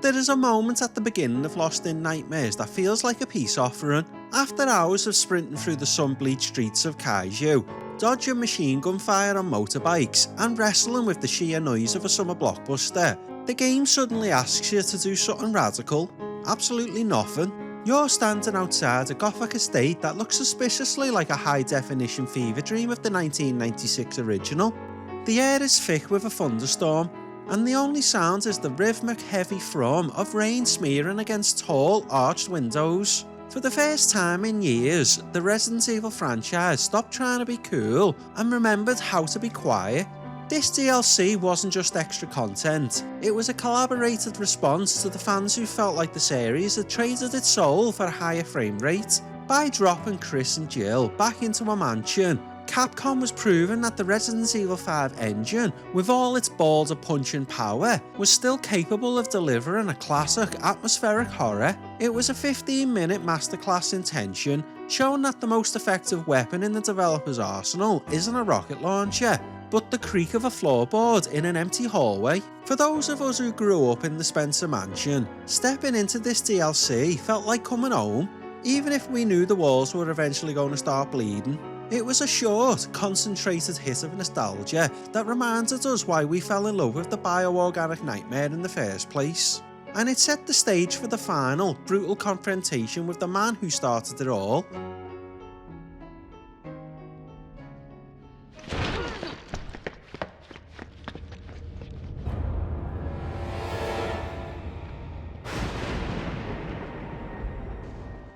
There is a moment at the beginning of Lost in Nightmares that feels like a peace offering. After hours of sprinting through the sun-bleached streets of Kaiju, dodging machine gun fire on motorbikes, and wrestling with the sheer noise of a summer blockbuster, the game suddenly asks you to do something radical. Absolutely nothing. You're standing outside a gothic estate that looks suspiciously like a high-definition fever dream of the 1996 original. The air is thick with a thunderstorm, and the only sound is the rhythmic heavy thrum of rain smearing against tall, arched windows. For the first time in years, the Resident Evil franchise stopped trying to be cool and remembered how to be quiet. This DLC wasn't just extra content, it was a collaborated response to the fans who felt like the series had traded its soul for a higher frame rate. By dropping Chris and Jill back into a mansion, Capcom was proving that the Resident Evil 5 engine, with all its balls of punching power, was still capable of delivering a classic atmospheric horror. It was a 15-minute masterclass in tension, showing that the most effective weapon in the developer's arsenal isn't a rocket launcher, but the creak of a floorboard in an empty hallway. For those of us who grew up in the Spencer Mansion, stepping into this DLC felt like coming home, even if we knew the walls were eventually going to start bleeding. It was a short, concentrated hit of nostalgia that reminded us why we fell in love with the bioorganic nightmare in the first place. And it set the stage for the final, brutal confrontation with the man who started it all.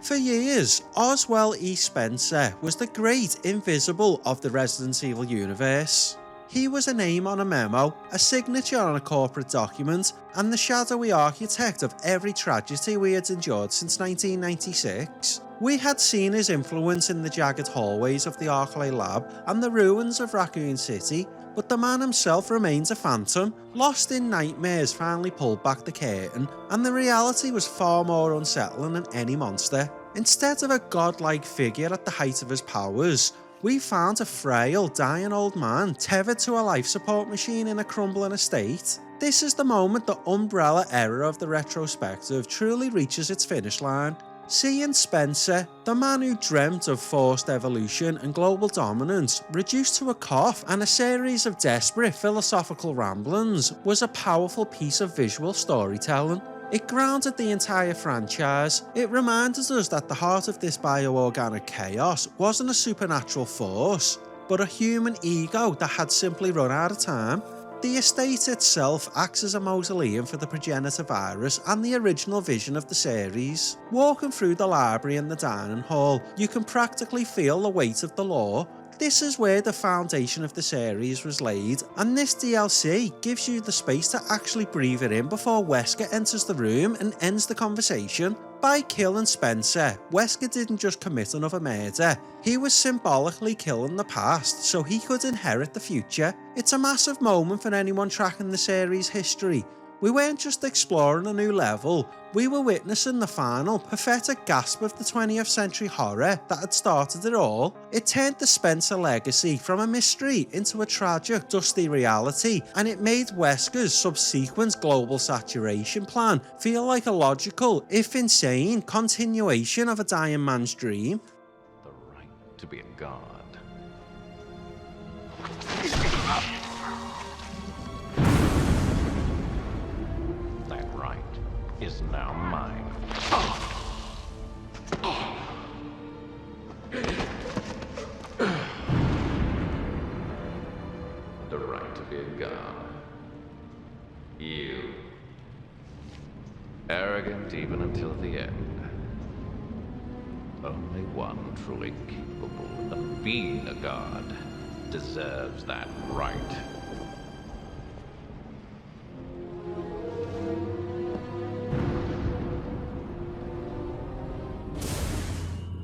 For years, Oswell E. Spencer was the great invisible of the Resident Evil universe. He was a name on a memo, a signature on a corporate document, and the shadowy architect of every tragedy we had endured since 1996. We had seen his influence in the jagged hallways of the Arclay lab and the ruins of Raccoon City, but the man himself remains a phantom. Lost in Nightmares finally pulled back the curtain, and the reality was far more unsettling than any monster. Instead of a godlike figure at the height of his powers, we found a frail, dying old man tethered to a life support machine in a crumbling estate. This is the moment the umbrella era of the retrospective truly reaches its finish line. Seeing Spencer, the man who dreamt of forced evolution and global dominance, reduced to a cough and a series of desperate philosophical ramblings, was a powerful piece of visual storytelling. It grounded the entire franchise. It reminded us that the heart of this bioorganic chaos wasn't a supernatural force, but a human ego that had simply run out of time. The estate itself acts as a mausoleum for the progenitor virus and the original vision of the series. Walking through the library and the dining hall, you can practically feel the weight of the law. This is where the foundation of the series was laid, and this DLC gives you the space to actually breathe it in before Wesker enters the room and ends the conversation. By killing Spencer, Wesker didn't just commit another murder, he was symbolically killing the past so he could inherit the future. It's a massive moment for anyone tracking the series' history. We weren't just exploring a new level, we were witnessing the final, pathetic gasp of the 20th century horror that had started it all. It turned the Spencer legacy from a mystery into a tragic, dusty reality, and it made Wesker's subsequent global saturation plan feel like a logical, if insane, continuation of a dying man's dream. The right to be a god. Is now mine. The right to be a god. You. Arrogant even until the end. Only one truly capable of being a god deserves that right.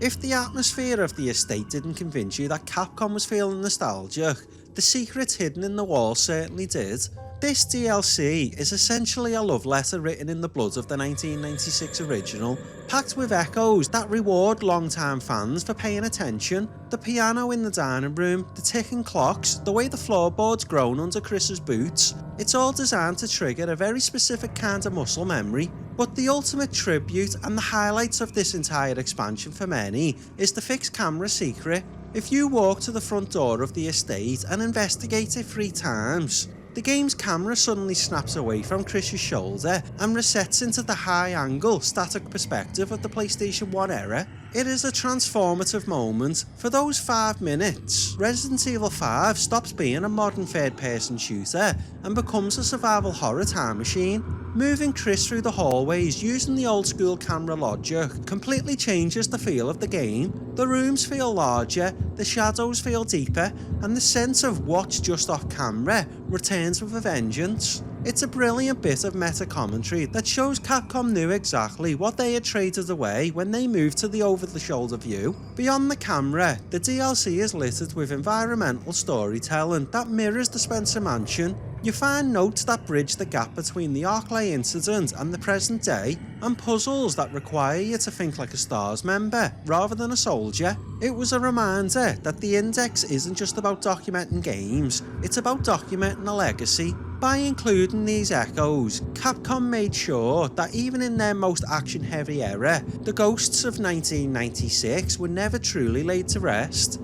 If the atmosphere of the estate didn't convince you that Capcom was feeling nostalgic, the secrets hidden in the walls certainly did. This DLC is essentially a love letter written in the blood of the 1996 original, packed with echoes that reward long-time fans for paying attention. The piano in the dining room, the ticking clocks, the way the floorboards groan under Chris's boots, it's all designed to trigger a very specific kind of muscle memory. But the ultimate tribute and the highlights of this entire expansion for many is the fixed camera secret. If you walk to the front door of the estate and investigate it 3 times, the game's camera suddenly snaps away from Chris's shoulder and resets into the high-angle, static perspective of the PlayStation 1 era. It is a transformative moment. For those 5 minutes, Resident Evil 5 stops being a modern third-person shooter and becomes a survival horror time machine. Moving Chris through the hallways using the old-school camera logic completely changes the feel of the game. The rooms feel larger, the shadows feel deeper, and the sense of what's just off camera returns with a vengeance. It's a brilliant bit of meta-commentary that shows Capcom knew exactly what they had traded away when they moved to the over-the-shoulder view. Beyond the camera, the DLC is littered with environmental storytelling that mirrors the Spencer Mansion. You find notes that bridge the gap between the Arklay incident and the present day, and puzzles that require you to think like a STARS member rather than a soldier. It was a reminder that the Index isn't just about documenting games, it's about documenting a legacy. By including these echoes, Capcom made sure that even in their most action-heavy era, the ghosts of 1996 were never truly laid to rest.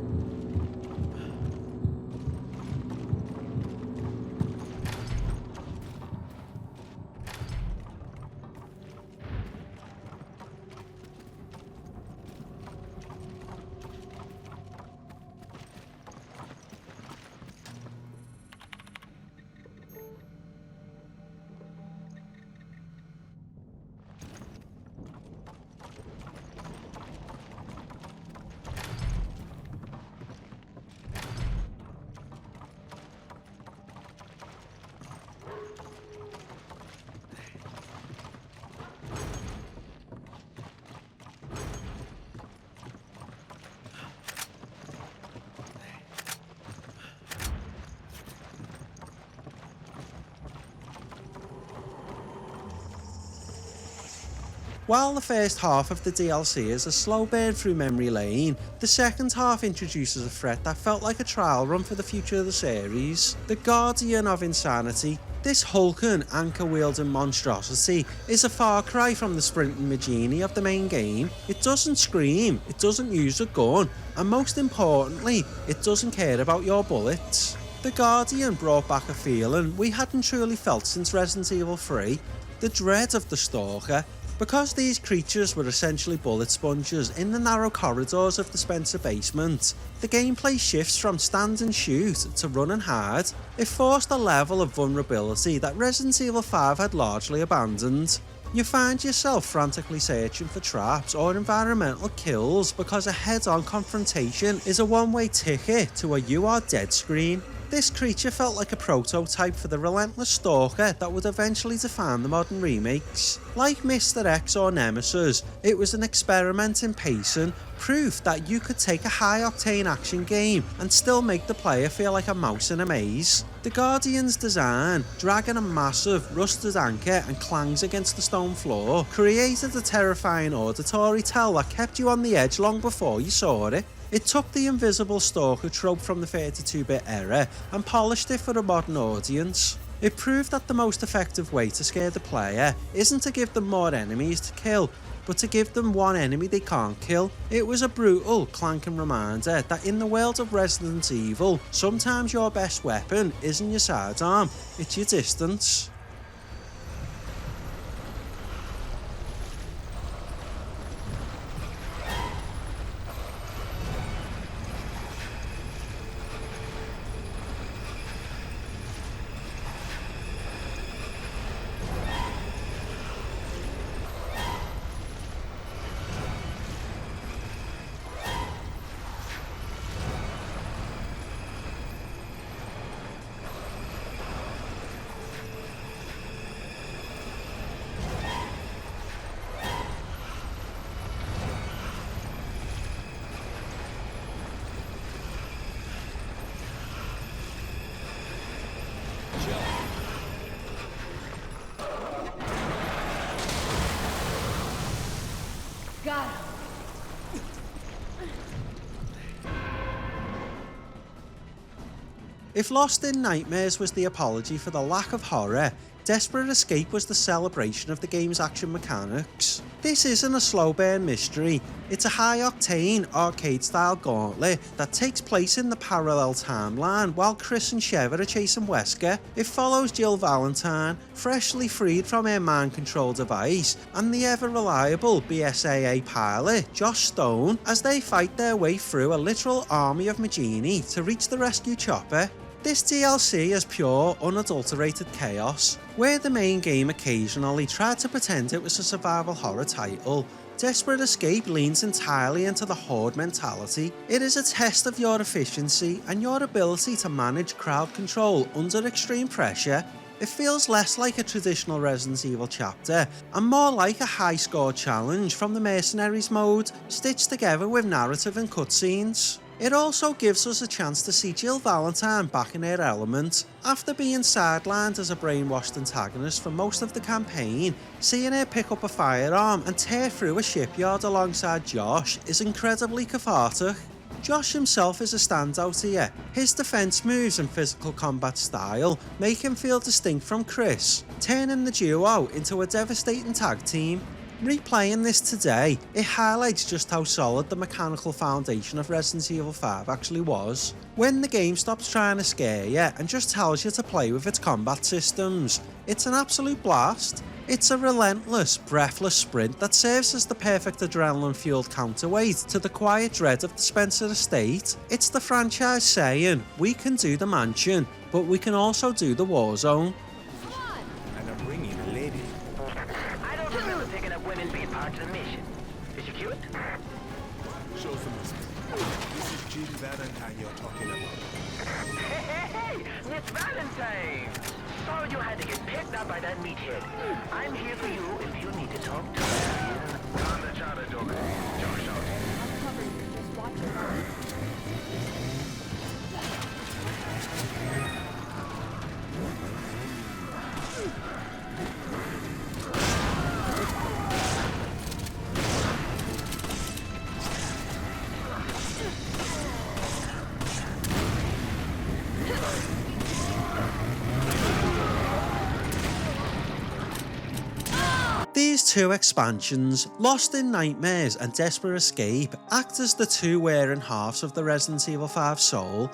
While the first half of the DLC is a slow burn through memory lane, the second half introduces a threat that felt like a trial run for the future of the series. The Guardian of Insanity. This hulking, anchor-wielding monstrosity is a far cry from the sprinting Magini of the main game. It doesn't scream, it doesn't use a gun, and most importantly, it doesn't care about your bullets. The Guardian brought back a feeling we hadn't truly felt since Resident Evil 3, the dread of the Stalker. Because these creatures were essentially bullet sponges in the narrow corridors of the Spencer basement, the gameplay shifts from stand and shoot to run and hide. It forced a level of vulnerability that Resident Evil 5 had largely abandoned. You find yourself frantically searching for traps or environmental kills because a head-on confrontation is a one-way ticket to a "you are dead" screen. This creature felt like a prototype for the relentless stalker that would eventually define the modern remakes. Like Mr. X or Nemesis, it was an experiment in pacing, proof that you could take a high-octane action game and still make the player feel like a mouse in a maze. The Guardian's design, dragging a massive, rusted anchor and clangs against the stone floor, created a terrifying auditory tell that kept you on the edge long before you saw it. It took the invisible stalker trope from the 32-bit era and polished it for a modern audience. It proved that the most effective way to scare the player isn't to give them more enemies to kill, but to give them one enemy they can't kill. It was a brutal, clanking reminder that in the world of Resident Evil, sometimes your best weapon isn't your sidearm, it's your distance. got him. If Lost in Nightmares was the apology for the lack of horror, Desperate Escape was the celebration of the game's action mechanics. This isn't a slow burn mystery, it's a high-octane, arcade-style gauntlet that takes place in the parallel timeline while Chris and Sheva are chasing Wesker. It follows Jill Valentine, freshly freed from her mind control device, and the ever-reliable BSAA pilot, Josh Stone, as they fight their way through a literal army of Magini to reach the rescue chopper. This DLC is pure, unadulterated chaos. Where the main game occasionally tried to pretend it was a survival horror title, Desperate Escape leans entirely into the horde mentality. It is a test of your efficiency and your ability to manage crowd control under extreme pressure. It feels less like a traditional Resident Evil chapter and more like a high score challenge from the Mercenaries mode, stitched together with narrative and cutscenes. It also gives us a chance to see Jill Valentine back in her element. After being sidelined as a brainwashed antagonist for most of the campaign, seeing her pick up a firearm and tear through a shipyard alongside Josh is incredibly cathartic. Josh himself is a standout here. His defense moves and physical combat style make him feel distinct from Chris, turning the duo into a devastating tag team. Replaying this today, it highlights just how solid the mechanical foundation of Resident Evil 5 actually was. When the game stops trying to scare you and just tells you to play with its combat systems, it's an absolute blast. It's a relentless, breathless sprint that serves as the perfect adrenaline-fueled counterweight to the quiet dread of the Spencer estate. It's the franchise saying, we can do the mansion, but we can also do the war zone. And I'm bringing a lady. I don't remember picking up women being part of the mission. Is she cute? Show some respect. This is Jill Valentine you're talking about. Hey, Miss Valentine! Sorry you had to get picked up by that meathead. I'm here for you if you need to talk to me. On the charter, Joker. Josh out. I'll cover you. Just watch your back. These two expansions, Lost in Nightmares and Desperate Escape, act as the two wearing halves of the Resident Evil 5 soul.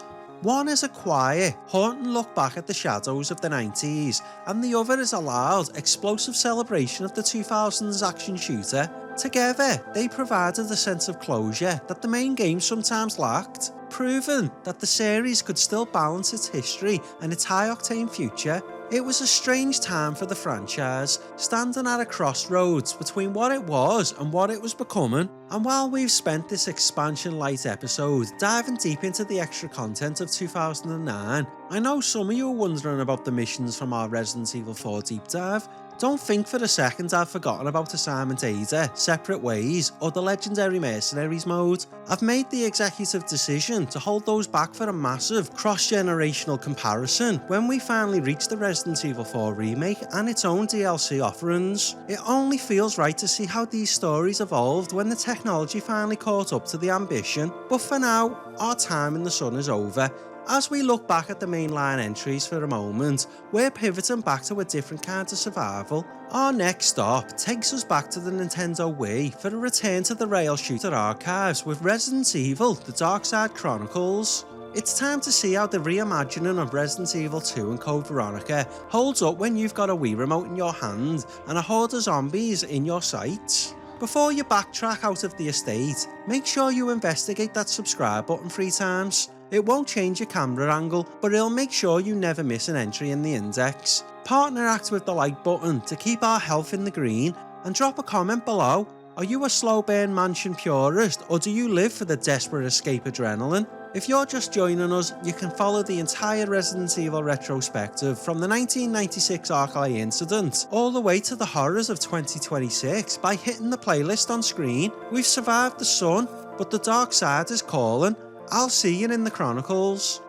One is a quiet, haunting look back at the shadows of the 90s, and the other is a loud, explosive celebration of the 2000s action shooter. Together, they provided a sense of closure that the main game sometimes lacked, proving that the series could still balance its history and its high-octane future. It was a strange time for the franchise, standing at a crossroads between what it was and what it was becoming. And while we've spent this expansion-light episode diving deep into the extra content of 2009, I know some of you are wondering about the missions from our Resident Evil 4 deep dive. Don't think for a second I've forgotten about Assignment Ada, Separate Ways, or the legendary Mercenaries mode. I've made the executive decision to hold those back for a massive cross-generational comparison when we finally reach the Resident Evil 4 remake and its own DLC offerings. It only feels right to see how these stories evolved when the technology finally caught up to the ambition. But for now, our time in the sun is over. As we look back at the mainline entries for a moment, we're pivoting back to a different kind of survival. Our next stop takes us back to the Nintendo Wii for a return to the rail shooter archives with Resident Evil: The Dark Side Chronicles. It's time to see how the reimagining of Resident Evil 2 and Code Veronica holds up when you've got a Wii remote in your hand and a horde of zombies in your sights. Before you backtrack out of the estate, make sure you investigate that subscribe button 3 times. It won't change your camera angle, but it'll make sure you never miss an entry in the index. Partner act with the like button to keep our health in the green, and drop a comment below. Are you a slow burn mansion purist, or do you live for the Desperate Escape adrenaline? If you're just joining us, you can follow the entire Resident Evil retrospective from the 1996 Arclight incident all the way to the horrors of 2026 by hitting the playlist on screen. We've survived the sun, but the dark side is calling. I'll see you in the Chronicles.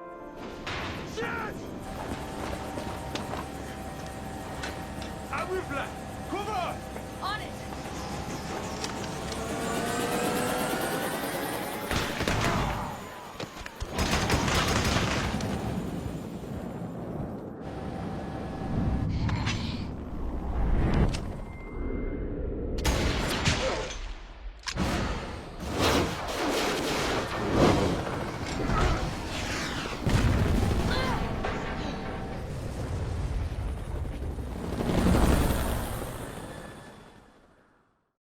I will fly. Cover! On it!